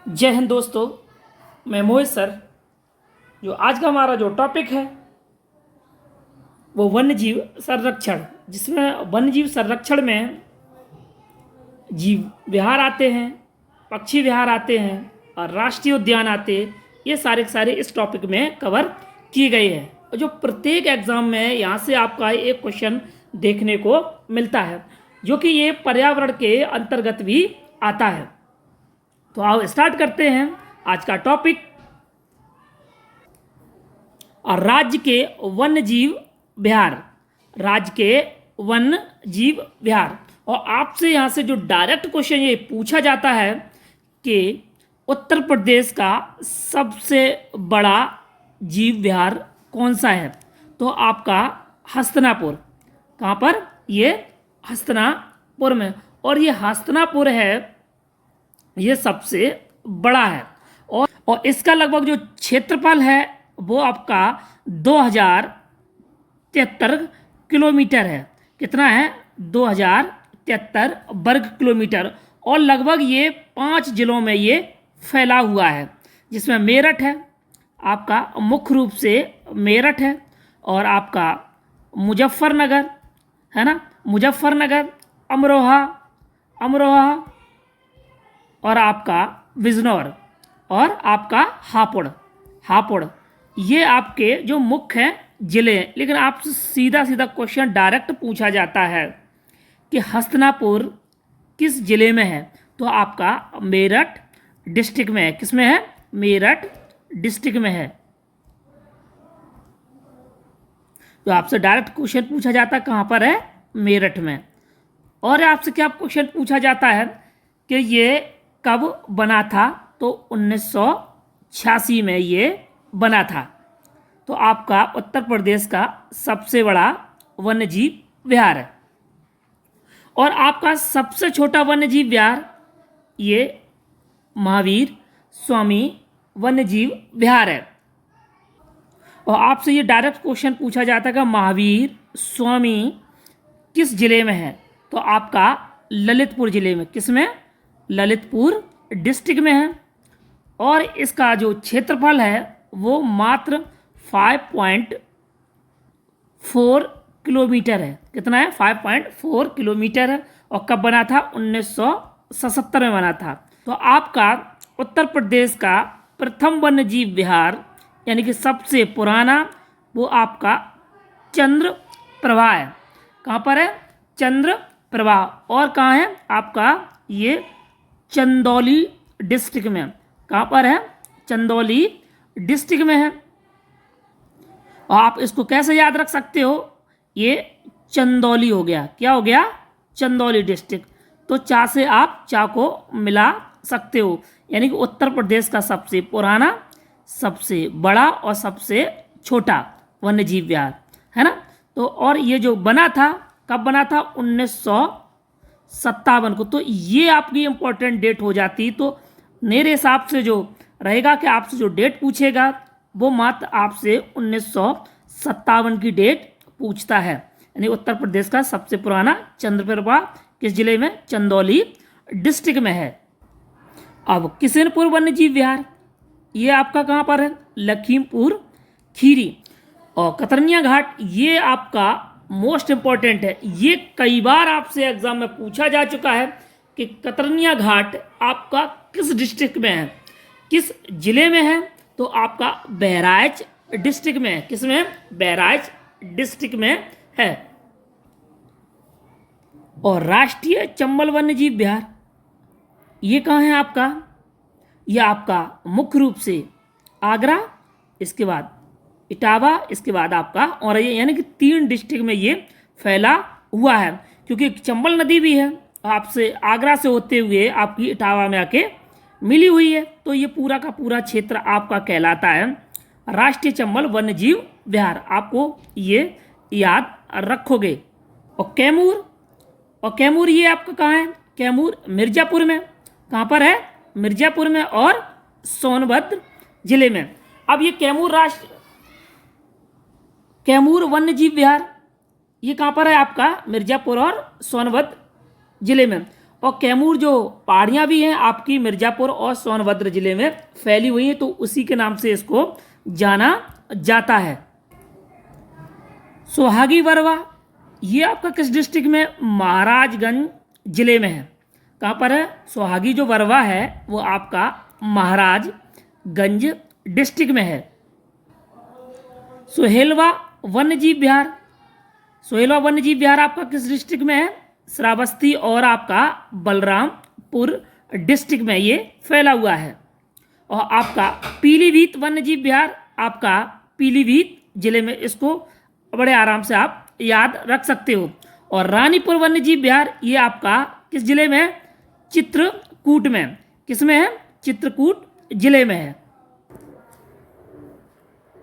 जय हिंद दोस्तों। मैं मोहित सर। जो आज का हमारा जो टॉपिक है वो वन्य जीव संरक्षण, जिसमें वन्य जीव संरक्षण में जीव विहार आते हैं, पक्षी विहार आते हैं और राष्ट्रीय उद्यान आते हैं। ये सारे के सारे इस टॉपिक में कवर किए गए हैं और जो प्रत्येक एग्जाम में यहाँ से आपका एक क्वेश्चन देखने को मिलता है, जो कि ये पर्यावरण के अंतर्गत भी आता है। तो आओ स्टार्ट करते हैं आज का टॉपिक। और राज्य के वन्य जीव विहार, राज्य के वन्य जीव विहार। और आपसे यहाँ से जो डायरेक्ट क्वेश्चन ये पूछा जाता है कि उत्तर प्रदेश का सबसे बड़ा जीव विहार कौन सा है, तो आपका हस्तिनापुर। कहाँ पर? ये हस्तिनापुर में। और ये हस्तिनापुर है, ये सबसे बड़ा है। और इसका लगभग जो क्षेत्रफल है वो आपका 2073 किलोमीटर है। कितना है? 2073 वर्ग किलोमीटर। और लगभग ये 5 जिलों में ये फैला हुआ है, जिसमें मेरठ है आपका, मुख्य रूप से मेरठ है, और आपका मुजफ्फरनगर है ना, मुजफ्फरनगर, अमरोहा और आपका बिजनौर और आपका हापुड़। ये आपके जो मुख्य हैं जिले हैं। लेकिन आपसे सीधा क्वेश्चन डायरेक्ट पूछा जाता है कि हस्तिनापुर किस जिले में है, तो आपका मेरठ डिस्ट्रिक्ट में है। किस में है? मेरठ डिस्ट्रिक्ट में है। तो आपसे डायरेक्ट क्वेश्चन पूछा जाता है कहाँ पर है? मेरठ में। और आपसे क्या क्वेश्चन पूछा जाता है कि ये कब बना था, तो 1986 में ये बना था। तो आपका उत्तर प्रदेश का सबसे बड़ा वन्यजीव विहार है। और आपका सबसे छोटा वन्यजीव विहार ये महावीर स्वामी वन्यजीव विहार है। और आपसे ये डायरेक्ट क्वेश्चन पूछा जाता है कि महावीर स्वामी किस जिले में है, तो आपका ललितपुर जिले में। किस में? ललितपुर डिस्ट्रिक्ट में है। और इसका जो क्षेत्रफल है वो मात्र 5.4 किलोमीटर है। कितना है? 5.4 किलोमीटर है। और कब बना था? 1977 में बना था। तो आपका उत्तर प्रदेश का प्रथम वन्यजीव विहार यानी कि सबसे पुराना, वो आपका चंद्र प्रभा है। कहाँ पर है? चंद्र प्रभा। और कहाँ है आपका? ये चंदौली डिस्ट्रिक्ट में। कहाँ पर है? चंदौली डिस्ट्रिक्ट में है। और आप इसको कैसे याद रख सकते हो? ये चंदौली हो गया। क्या हो गया? चंदौली डिस्ट्रिक्ट। तो चा से आप चा को मिला सकते हो, यानी कि उत्तर प्रदेश का सबसे पुराना, सबसे बड़ा और सबसे छोटा वन्यजीव विहार है ना। तो और ये जो बना था, कब बना था? 1957 को। तो ये आपकी इंपॉर्टेंट डेट हो जाती। तो मेरे हिसाब से जो रहेगा कि आपसे जो डेट पूछेगा वो मात्र आपसे 1957 की डेट पूछता है। यानी उत्तर प्रदेश का सबसे पुराना चंद्रप्रभा किस जिले में? चंदौली डिस्ट्रिक्ट में है। अब किशनपुर वन्यजीव विहार, ये आपका कहाँ पर है? लखीमपुर खीरी। और कतरनिया घाट, ये आपका मोस्ट इंपॉर्टेंट है। ये कई बार आपसे एग्जाम में पूछा जा चुका है कि कतरनिया घाट आपका किस डिस्ट्रिक्ट में है, किस जिले में है, तो आपका बहराइच डिस्ट्रिक्ट में है। किस में? बहराइच डिस्ट्रिक्ट में है। और राष्ट्रीय चंबल वन्यजीव विहार, ये कहाँ है आपका? ये आपका मुख्य रूप से आगरा, इसके बाद इटावा, इसके बाद आपका औरैया, यानी कि 3 डिस्ट्रिक्ट में ये फैला हुआ है। क्योंकि चंबल नदी भी है आपसे आगरा से होते हुए आपकी इटावा में आके मिली हुई है। तो ये पूरा का पूरा क्षेत्र आपका कहलाता है राष्ट्रीय चंबल वन्यजीव विहार। आपको ये याद रखोगे। और कैमूर ये आपका कहाँ है? कैमूर मिर्जापुर में। कहाँ पर है? मिर्जापुर में और सोनभद्र जिले में। अब ये कैमूर वन्यजीव विहार ये कहाँ पर है? आपका मिर्जापुर और सोनभद्र जिले में। और कैमूर जो पहाड़ियाँ भी हैं आपकी मिर्ज़ापुर और सोनभद्र ज़िले में फैली हुई हैं, तो उसी के नाम से इसको जाना जाता है। सोहागी वरवा ये आपका किस डिस्ट्रिक्ट में? महाराजगंज ज़िले में है। कहाँ पर है? सोहागी जो वरवा है वो आपका महाराजगंज डिस्ट्रिक्ट में है। सोहेलवा वन्यजीव विहार, सोहेलवा वन्यजीव विहार आपका किस डिस्ट्रिक्ट में है? श्रावस्ती और आपका बलरामपुर डिस्ट्रिक्ट में ये फैला हुआ है। और आपका पीलीभीत वन्यजीव विहार आपका पीलीभीत जिले में, इसको बड़े आराम से आप याद रख सकते हो। और रानीपुर वन्यजीव विहार ये आपका किस जिले में है? चित्रकूट में। किस में है? चित्रकूट जिले में है।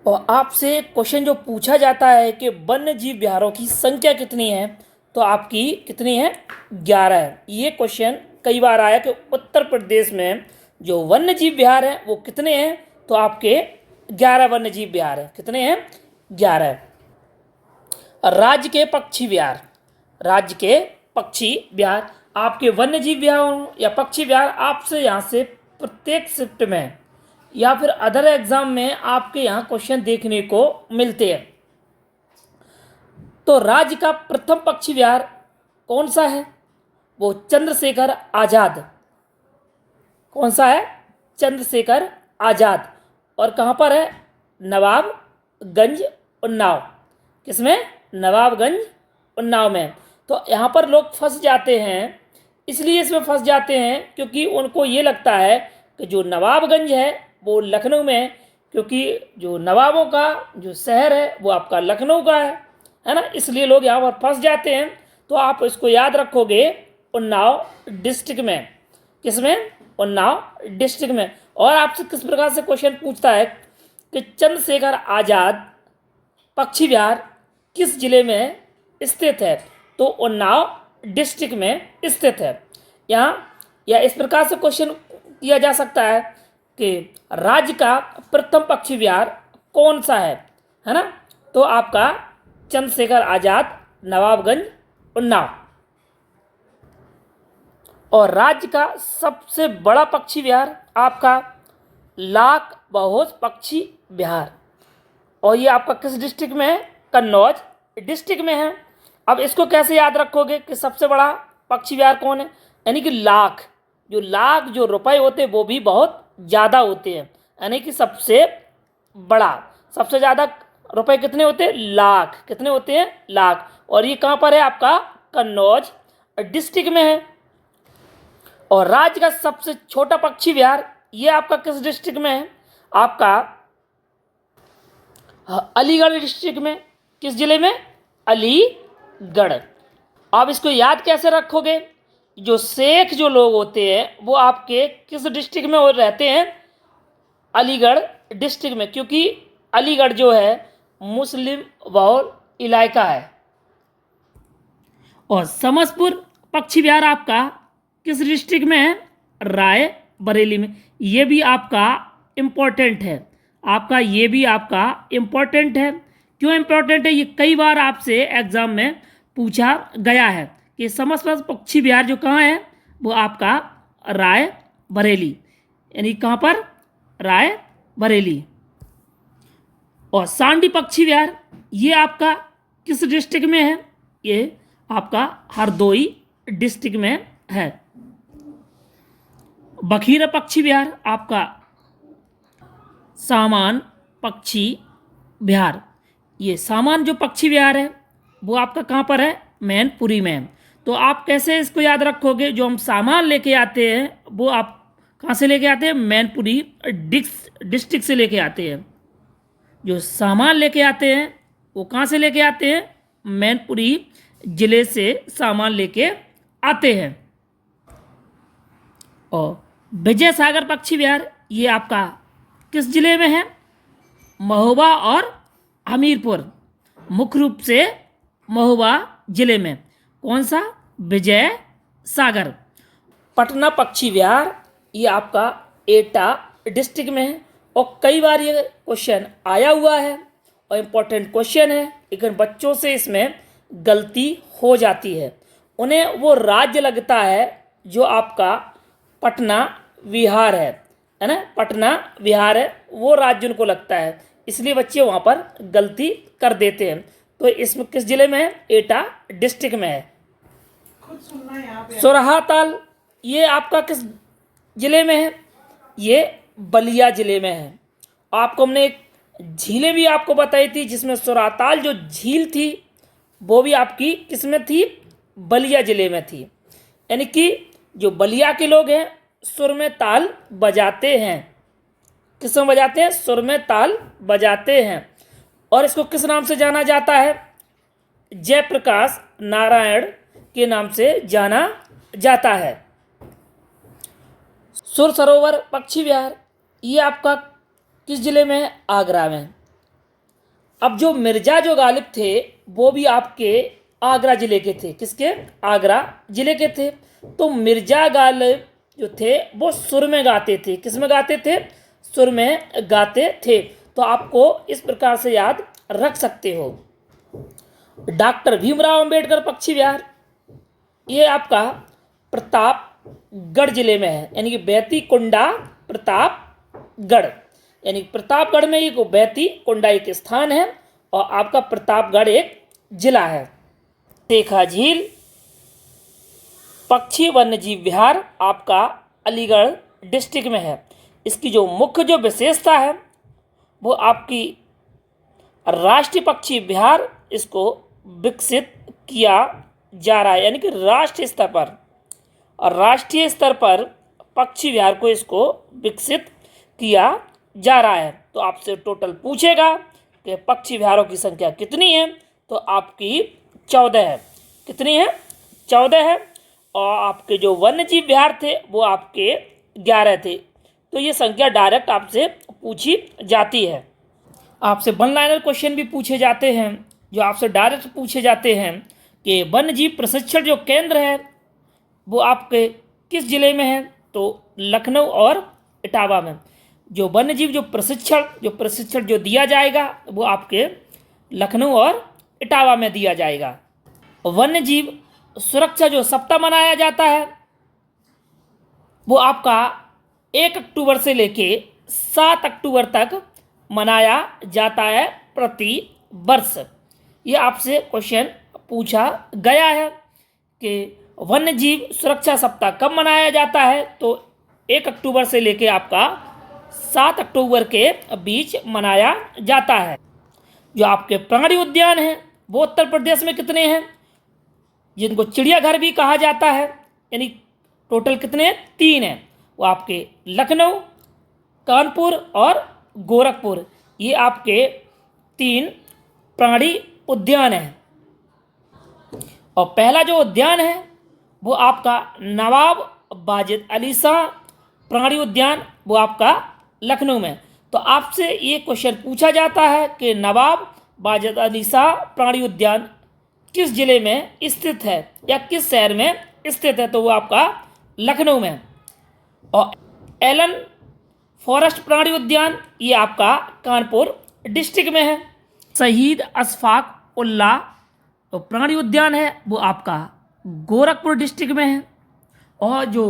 और आपसे क्वेश्चन जो पूछा जाता है कि वन्य जीव विहारों की संख्या कितनी है, तो आपकी कितनी है? 11 है। ये क्वेश्चन कई बार आया कि उत्तर प्रदेश में जो वन्य जीव विहार हैं वो कितने हैं, तो आपके 11 वन्य जीव विहार हैं। कितने हैं? 11। राज्य के पक्षी विहार, राज्य के पक्षी विहार आपके वन्य जीव विहार या पक्षी विहार आपसे यहाँ से प्रत्येक शिफ्ट में या फिर अदर एग्जाम में आपके यहाँ क्वेश्चन देखने को मिलते हैं। तो राज्य का प्रथम पक्षी विहार कौन सा है? वो चंद्रशेखर आज़ाद। कौन सा है? चंद्रशेखर आज़ाद। और कहाँ पर है? नवाबगंज उन्नाव। किसमें? नवाबगंज उन्नाव में। तो यहाँ पर लोग फंस जाते हैं, इसलिए इसमें फंस जाते हैं क्योंकि उनको ये लगता है कि जो नवाबगंज है वो लखनऊ में है, क्योंकि जो नवाबों का जो शहर है वो आपका लखनऊ का है ना, इसलिए लोग यहाँ पर फंस जाते हैं। तो आप इसको याद रखोगे उन्नाव डिस्ट्रिक्ट में। किसमें? उन्नाव डिस्ट्रिक्ट में। और आपसे किस प्रकार से क्वेश्चन पूछता है कि चंद्रशेखर आज़ाद पक्षी विहार किस जिले में स्थित है, तो उन्नाव डिस्ट्रिक्ट में स्थित है। यहाँ या इस प्रकार से क्वेश्चन किया जा सकता है कि राज्य का प्रथम पक्षी विहार कौन सा है ना, तो आपका चंद्रशेखर आज़ाद नवाबगंज उन्नाव। और राज्य का सबसे बड़ा पक्षी विहार आपका लाख बहोश पक्षी विहार, और ये आपका किस डिस्ट्रिक्ट में है? कन्नौज डिस्ट्रिक्ट में है। अब इसको कैसे याद रखोगे कि सबसे बड़ा पक्षी विहार कौन है? यानी कि लाख जो रुपए होते हैं वो भी बहुत ज़्यादा होते हैं, यानी कि सबसे बड़ा, सबसे ज़्यादा रुपए कितने होते हैं? लाख। कितने होते हैं? लाख। और ये कहाँ पर है? आपका कन्नौज डिस्ट्रिक्ट में है। और राज्य का सबसे छोटा पक्षी विहार ये आपका किस डिस्ट्रिक्ट में है? आपका अलीगढ़ डिस्ट्रिक्ट में। किस जिले में? अलीगढ़। आप इसको याद कैसे रखोगे? जो शेख जो लोग होते हैं वो आपके किस डिस्ट्रिक्ट में रहते हैं? अलीगढ़ डिस्ट्रिक्ट में, क्योंकि अलीगढ़ जो है मुस्लिम बहुल इलाका है। और समसपुर पक्षी विहार आपका किस डिस्ट्रिक्ट में है? रायबरेली में। ये भी आपका इम्पोर्टेंट है, आपका ये भी आपका इम्पोर्टेंट है। क्यों इम्पोर्टेंट है? ये कई बार आपसे एग्जाम में पूछा गया है कि समसपुर पक्षी विहार जो कहाँ है वो आपका रायबरेली, यानी कहाँ पर? रायबरेली। और सांडी पक्षी विहार ये आपका किस डिस्ट्रिक्ट में है? ये आपका हरदोई डिस्ट्रिक्ट में है। बखीरा पक्षी विहार आपका सामान पक्षी विहार, ये सामान जो पक्षी विहार है वो आपका कहाँ पर है? मैनपुरी में। तो आप कैसे इसको याद रखोगे? जो हम सामान लेके आते हैं वो आप कहाँ से लेके आते हैं? मैनपुरी डिस्ट्रिक्ट से लेके आते हैं। जो सामान लेके आते हैं वो कहाँ से लेके आते हैं? मैनपुरी जिले से सामान लेके आते हैं। और विजय सागर पक्षी विहार ये आपका किस जिले में है? महोबा और हमीरपुर, मुख्य रूप से महोबा जिले में। कौन सा? विजय सागर। पटना पक्षी विहार ये आपका एटा डिस्ट्रिक्ट में है। और कई बार ये क्वेश्चन आया हुआ है और इम्पोर्टेंट क्वेश्चन है, लेकिन बच्चों से इसमें गलती हो जाती है। उन्हें वो राज्य लगता है जो आपका पटना विहार है ना, पटना विहार है, वो राज्य उनको लगता है, इसलिए बच्चे वहाँ पर गलती कर देते हैं। तो इसमें किस जिले में है? एटा डिस्ट्रिक्ट में है। खुद सुनना है यहाँ पे। सोरहा ताल ये आपका किस जिले में है? ये बलिया जिले में है। आपको हमने एक झीलें भी आपको बताई थी, जिसमें सोराताल जो झील थी वो भी आपकी किस में थी? बलिया जिले में थी। यानी कि जो बलिया के लोग हैं सुर में ताल बजाते हैं। किस में बजाते हैं? सुर में ताल बजाते हैं। और इसको किस नाम से जाना जाता है? जयप्रकाश नारायण के नाम से जाना जाता है। सुर सरोवर पक्षी विहार ये आपका किस जिले में है? आगरा में। अब जो मिर्जा जो गालिब थे वो भी आपके आगरा जिले के थे। किसके? आगरा जिले के थे। तो मिर्जा गालिब जो थे वो सुर में गाते थे। किस में गाते थे? सुर में गाते थे। तो आपको इस प्रकार से याद रख सकते हो। डॉक्टर भीमराव अंबेडकर पक्षी विहार ये आपका प्रतापगढ़ जिले में है। यानी कि बैती कुंडा प्रतापगढ़, यानी प्रतापगढ़ में ये बैती कुंडा एक स्थान है और आपका प्रतापगढ़ एक जिला है। शेखा झील पक्षी वन्य जीव विहार आपका अलीगढ़ डिस्ट्रिक्ट में है। इसकी जो मुख्य जो विशेषता है वो आपकी राष्ट्रीय पक्षी विहार इसको विकसित किया जा रहा है, यानी कि राष्ट्रीय स्तर पर, और राष्ट्रीय स्तर पर पक्षी विहार को इसको विकसित किया जा रहा है। तो आपसे टोटल पूछेगा कि पक्षी विहारों की संख्या कितनी है, तो आपकी 14 है। कितनी है? 14 है। और आपके जो वन्य जीव विहार थे वो आपके 11 थे। तो ये संख्या डायरेक्ट आपसे पूछी जाती है। आपसे वन लाइनर क्वेश्चन भी पूछे जाते हैं, जो आपसे डायरेक्ट पूछे जाते हैं कि वन्य जीव प्रशिक्षण जो केंद्र है वो आपके किस जिले में है? तो लखनऊ और इटावा में। जो वन्य जीव जो प्रशिक्षण जो दिया जाएगा वो आपके लखनऊ और इटावा में दिया जाएगा। वन्य जीव सुरक्षा जो सप्ताह मनाया जाता है वो आपका 1 अक्टूबर से लेके 7 अक्टूबर तक मनाया जाता है प्रति वर्ष। ये आपसे क्वेश्चन पूछा गया है कि वन्य जीव सुरक्षा सप्ताह कब मनाया जाता है? तो 1 अक्टूबर से लेके आपका 7 अक्टूबर के बीच मनाया जाता है। जो आपके प्राणी उद्यान हैं वो उत्तर प्रदेश में कितने हैं? जिनको चिड़ियाघर भी कहा जाता है, यानी टोटल कितने? 3 हैं। वो आपके लखनऊ, कानपुर और गोरखपुर, ये आपके 3 प्राणी उद्यान हैं। और पहला जो उद्यान है वो आपका नवाब वाजिद अली शाह प्राणी उद्यान, वो आपका लखनऊ में। तो आपसे ये क्वेश्चन पूछा जाता है कि नवाब वाजिद अली शाह प्राणी उद्यान किस जिले में स्थित है या किस शहर में स्थित है? तो वो आपका लखनऊ में। और एलन फॉरेस्ट प्राणी उद्यान ये आपका कानपुर डिस्ट्रिक्ट में है। शहीद अशफाक उल्लाह तो प्राणी उद्यान है वो आपका गोरखपुर डिस्ट्रिक्ट में है। और जो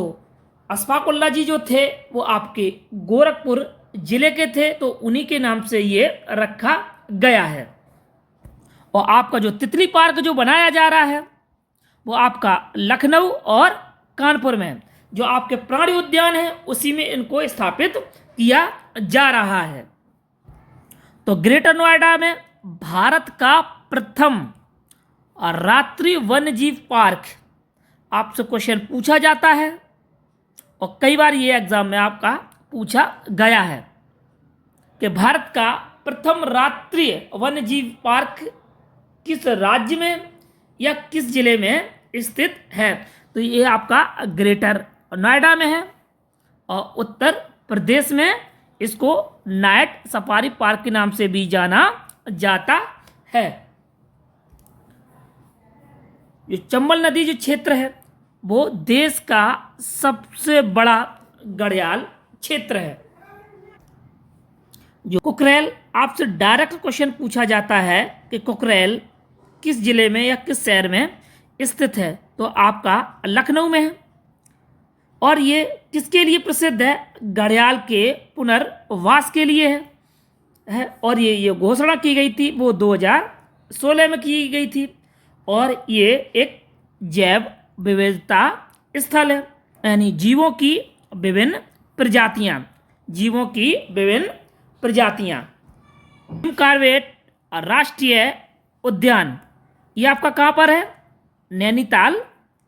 अशफाक उल्लाह जी जो थे वो आपके गोरखपुर जिले के थे, तो उन्हीं के नाम से ये रखा गया है। और आपका जो तितली पार्क जो बनाया जा रहा है वो आपका लखनऊ और कानपुर में, जो आपके प्राणी उद्यान है उसी में इनको स्थापित किया जा रहा है। तो ग्रेटर नोएडा में भारत का प्रथम रात्रि वन्यजीव पार्क आपसे क्वेश्चन पूछा जाता है और कई बार ये एग्जाम में आपका पूछा गया है कि भारत का प्रथम रात्रि वन्यजीव पार्क किस राज्य में या किस जिले में स्थित है? तो ये आपका ग्रेटर नोएडा में है और उत्तर प्रदेश में इसको नाइट सफारी पार्क के नाम से भी जाना जाता है। जो चंबल नदी जो क्षेत्र है वो देश का सबसे बड़ा घड़ियाल क्षेत्र है। जो कुकरेल आपसे डायरेक्ट क्वेश्चन पूछा जाता है कि कुकरेल किस जिले में या किस शहर में स्थित है? तो आपका लखनऊ में है। और ये किसके लिए प्रसिद्ध है? घड़ियाल के पुनर्वास के लिए है। और ये घोषणा की गई थी वो 2016 में की गई थी। और ये एक जैव विविधता स्थल है, यानी जीवों की विभिन्न प्रजातियां, जीवों की विभिन्न प्रजातियां। जिम कॉर्बेट राष्ट्रीय उद्यान ये आपका कहाँ पर है? नैनीताल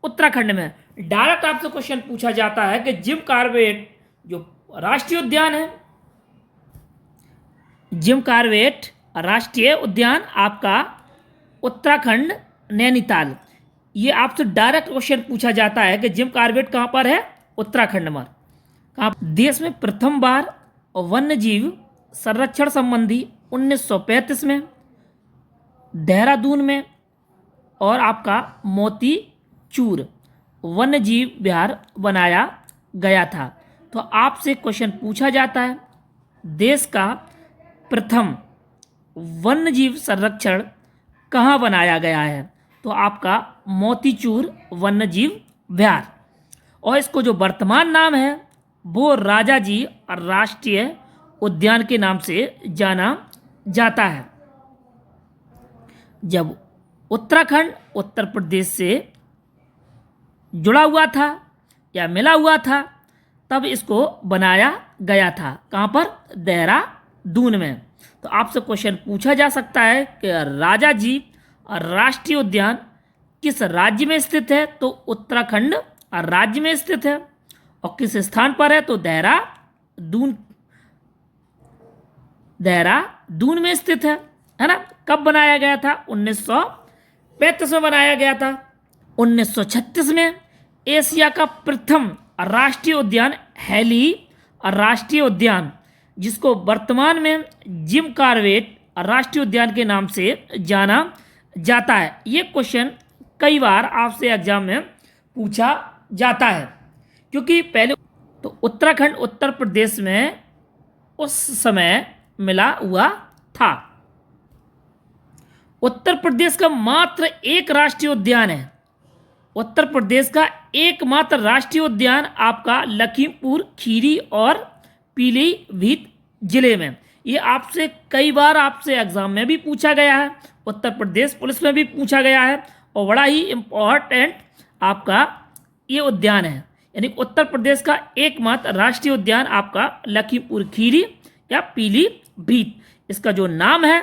उत्तराखंड में। डायरेक्ट आपसे क्वेश्चन पूछा जाता है कि जिम कॉर्बेट जो राष्ट्रीय उद्यान है, जिम कॉर्बेट राष्ट्रीय उद्यान आपका उत्तराखंड नैनीताल। ये आपसे डायरेक्ट क्वेश्चन पूछा जाता है कि जिम कॉर्बेट कहाँ पर है? उत्तराखंड में। कहाँ? देश में प्रथम बार वन्य जीव संरक्षण संबंधी 1935 में देहरादून में और आपका मोती चूर वन्य जीव विहार बनाया गया था। तो आपसे क्वेश्चन पूछा जाता है देश का प्रथम वन्य जीव संरक्षण कहाँ बनाया गया है? तो आपका मोतीचूर वन्य जीव विहार। और इसको जो वर्तमान नाम है वो राजाजी राष्ट्रीय उद्यान के नाम से जाना जाता है। जब उत्तराखंड उत्तर प्रदेश से जुड़ा हुआ था या मिला हुआ था तब इसको बनाया गया था। कहाँ पर? देहरादून में। तो आपसे क्वेश्चन पूछा जा सकता है कि राजाजी राष्ट्रीय उद्यान किस राज्य में स्थित है? तो उत्तराखंड राज्य में स्थित है। और किस स्थान पर है? तो देहरादून में स्थित है ना। कब बनाया गया था? 1935 में बनाया गया था। 1936 में एशिया का प्रथम राष्ट्रीय उद्यान हैली राष्ट्रीय उद्यान, जिसको वर्तमान में जिम कॉर्बेट राष्ट्रीय उद्यान के नाम से जाना जाता है। ये क्वेश्चन कई बार आपसे एग्जाम में पूछा जाता है, क्योंकि पहले तो उत्तराखंड उत्तर प्रदेश में उस समय मिला हुआ था। उत्तर प्रदेश का मात्र एक राष्ट्रीय उद्यान है। उत्तर प्रदेश का एकमात्र राष्ट्रीय उद्यान आपका लखीमपुर खीरी और पीलीभीत जिले में। ये आपसे कई बार आपसे एग्जाम में भी पूछा गया है, उत्तर प्रदेश पुलिस में भी पूछा गया है और बड़ा ही इम्पोर्टेंट आपका ये उद्यान है। यानी उत्तर प्रदेश का एकमात्र राष्ट्रीय उद्यान आपका लखीमपुर खीरी या पीलीभीत, इसका जो नाम है।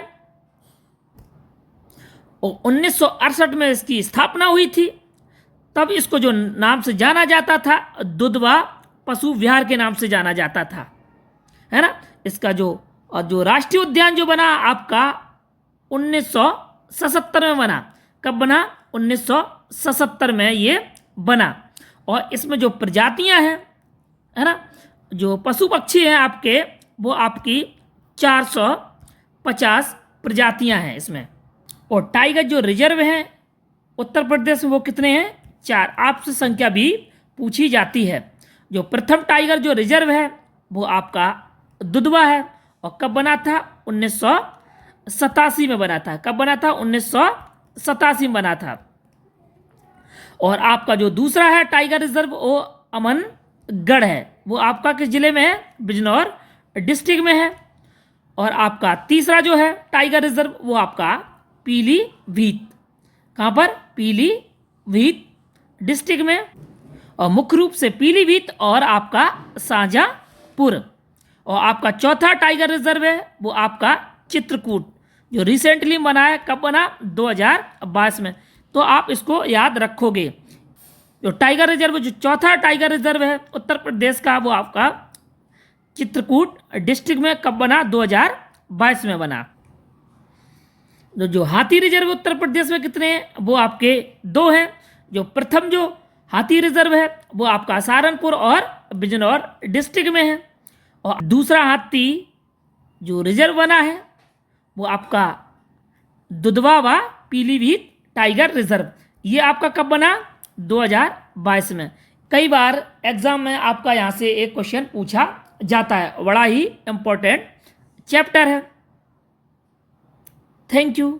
और 1968 में इसकी स्थापना हुई थी। तब इसको जो नाम से जाना जाता था दुधवा पशु विहार के नाम से जाना जाता था, है ना। इसका जो राष्ट्रीय उद्यान जो बना आपका 1977 में बना। कब बना? 1977 में ये बना। और इसमें जो प्रजातियां हैं, है ना, जो पशु पक्षी हैं आपके, वो आपकी 450 प्रजातियां हैं इसमें। और टाइगर जो रिजर्व हैं उत्तर प्रदेश में वो कितने हैं? 4। आपसे संख्या भी पूछी जाती है। जो प्रथम टाइगर जो रिजर्व है वो आपका दुधवा है। और कब बना था? 1987 में बना था। कब बना था? 1987 में बना था। और आपका जो दूसरा है टाइगर रिजर्व वो अमनगढ़ है। वो आपका किस जिले में है? बिजनौर डिस्ट्रिक्ट में है। और आपका तीसरा जो है टाइगर रिजर्व वो आपका पीलीभीत। कहाँ पर? पीलीभीत डिस्ट्रिक्ट में। और मुख्य रूप से पीलीभीत और आपका शाहजहाँपुर। और आपका चौथा टाइगर रिजर्व है वो आपका चित्रकूट, जो रिसेंटली बना है। कब बना? 2022 में। तो आप इसको याद रखोगे। जो टाइगर रिजर्व, जो चौथा टाइगर रिजर्व है उत्तर प्रदेश का, वो आपका चित्रकूट डिस्ट्रिक्ट में कब बना? 2022 में बना। जो हाथी रिजर्व उत्तर प्रदेश में कितने हैं? वो आपके 2 हैं। जो प्रथम जो हाथी रिजर्व है वो आपका सहारनपुर और बिजनौर डिस्ट्रिक्ट में है। और दूसरा हाथी जो रिजर्व बना है वो आपका दुधवा व पीलीभीत टाइगर रिजर्व। ये आपका कब बना? 2022 में। कई बार एग्जाम में आपका यहाँ से एक क्वेश्चन पूछा जाता है। बड़ा ही इम्पोर्टेंट चैप्टर है। Thank you.